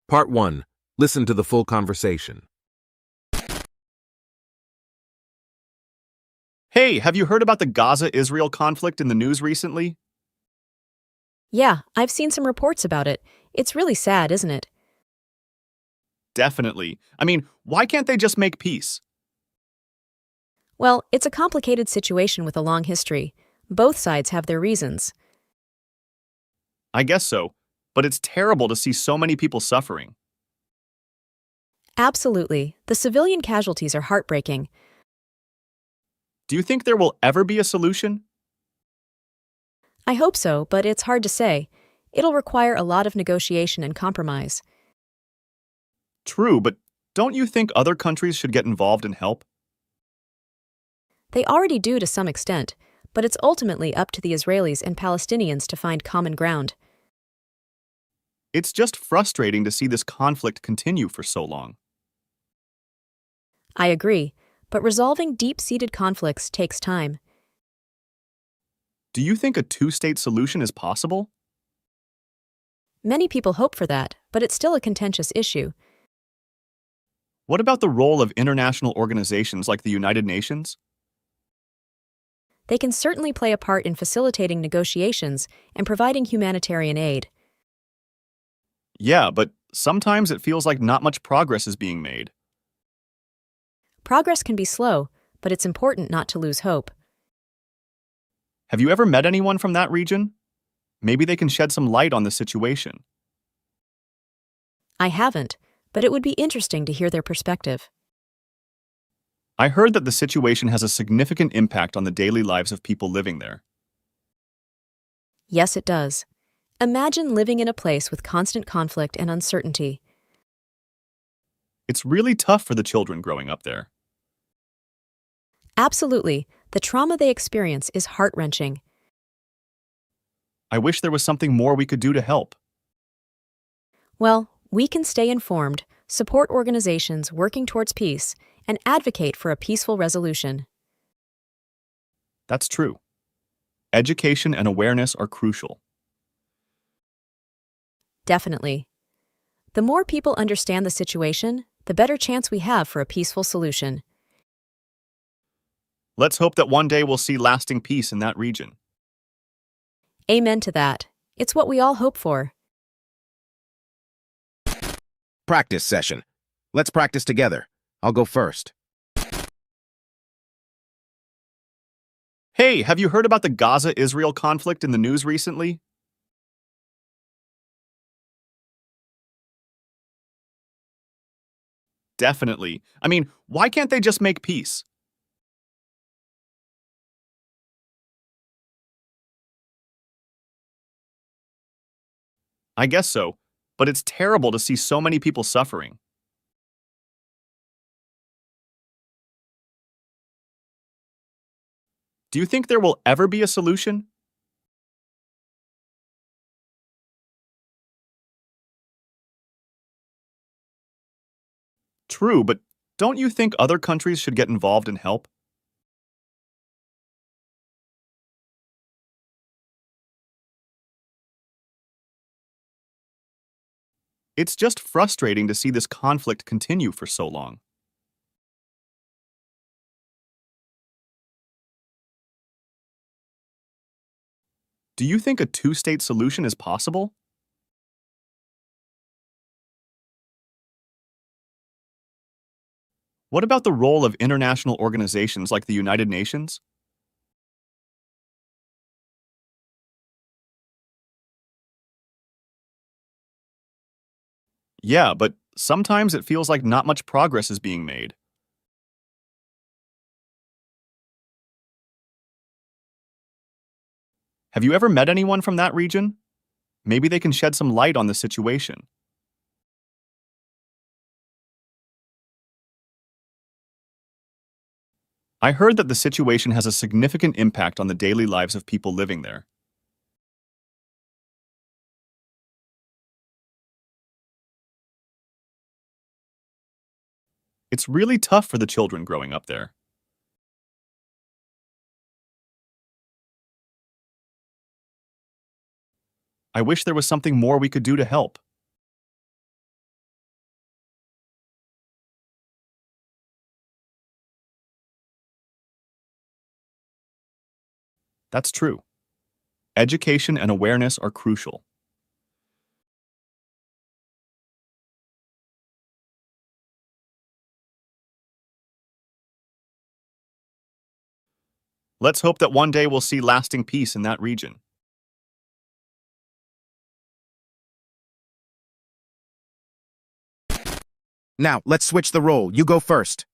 Part 1. Listen to the full conversation. Hey, have you heard about the Gaza-Israel conflict in the news recently? Yeah, I've seen some reports about it. It's really sad, isn't it? Definitely. Why can't they just make peace? Well, it's a complicated situation with a long history. Both sides have their reasons. I guess so, but it's terrible to see so many people suffering. Absolutely. The civilian casualties are heartbreaking. Do you think there will ever be a solution? I hope so, but it's hard to say. It'll require a lot of negotiation and compromise. True, but don't you think other countries should get involved and help? They already do to some extent, but it's ultimately up to the Israelis and Palestinians to find common ground. It's just frustrating to see this conflict continue for so long. I agree, but resolving deep-seated conflicts takes time. Do you think a two-state solution is possible? Many people hope for that, but it's still a contentious issue. What about the role of international organizations like the United Nations? They can certainly play a part in facilitating negotiations and providing humanitarian aid. Yeah, but sometimes it feels like not much progress is being made. Progress can be slow, but it's important not to lose hope. Have you ever met anyone from that region? Maybe they can shed some light on the situation. I haven't, but it would be interesting to hear their perspective. I heard that the situation has a significant impact on the daily lives of people living there. Yes, it does. Imagine living in a place with constant conflict and uncertainty. It's really tough for the children growing up there. Absolutely, the trauma they experience is heart-wrenching. I wish there was something more we could do to help. Well, we can stay informed, support organizations working towards peace, and advocate for a peaceful resolution. That's true. Education and awareness are crucial. Definitely. The more people understand the situation, the better chance we have for a peaceful solution. Let's hope that one day we'll see lasting peace in that region. Amen to that. It's what we all hope for. Practice session. Let's practice together. I'll go first. Hey, have you heard about the Gaza-Israel conflict in the news recently? Definitely. Why can't they just make peace? I guess so, but it's terrible to see so many people suffering. Do you think there will ever be a solution? True, but don't you think other countries should get involved and help? It's just frustrating to see this conflict continue for so long. Do you think a two-state solution is possible? What about the role of international organizations like the United Nations? Yeah, but sometimes it feels like not much progress is being made. Have you ever met anyone from that region? Maybe they can shed some light on the situation. I heard that the situation has a significant impact on the daily lives of people living there. It's really tough for the children growing up there. I wish there was something more we could do to help. That's true. Education and awareness are crucial. Let's hope that one day we'll see lasting peace in that region. Now, let's switch the role. You go first.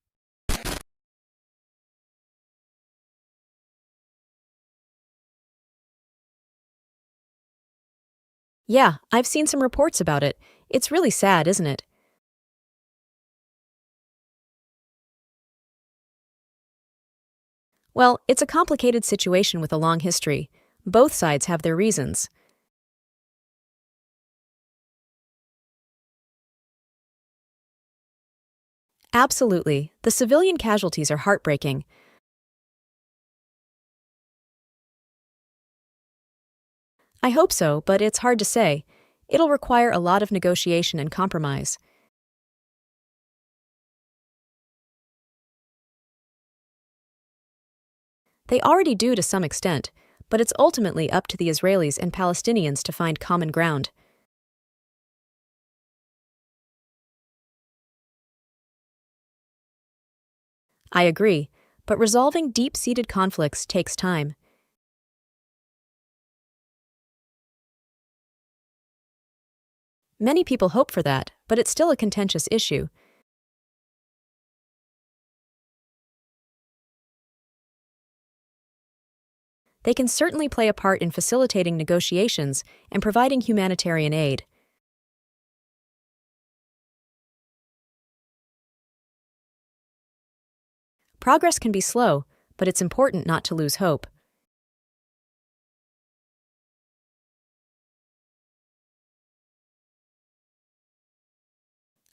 Yeah, I've seen some reports about it. It's really sad, isn't it? Well, it's a complicated situation with a long history. Both sides have their reasons. Absolutely. The civilian casualties are heartbreaking. I hope so, but it's hard to say. It'll require a lot of negotiation and compromise. They already do to some extent, but it's ultimately up to the Israelis and Palestinians to find common ground. I agree, but resolving deep-seated conflicts takes time. Many people hope for that, but it's still a contentious issue. They can certainly play a part in facilitating negotiations and providing humanitarian aid. Progress can be slow, but it's important not to lose hope.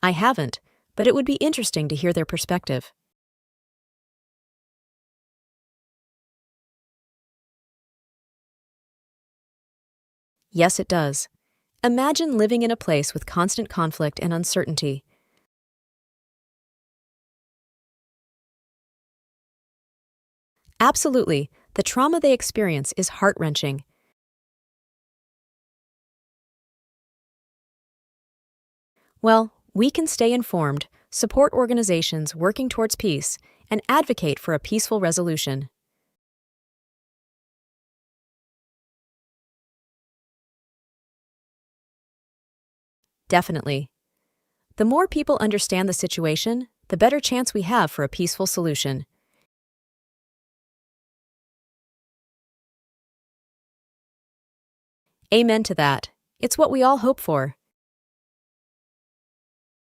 I haven't, but it would be interesting to hear their perspective. Yes, it does. Imagine living in a place with constant conflict and uncertainty. Absolutely, the trauma they experience is heart-wrenching. Well, we can stay informed, support organizations working towards peace, and advocate for a peaceful resolution. Definitely. The more people understand the situation, the better chance we have for a peaceful solution. Amen to that. It's what we all hope for.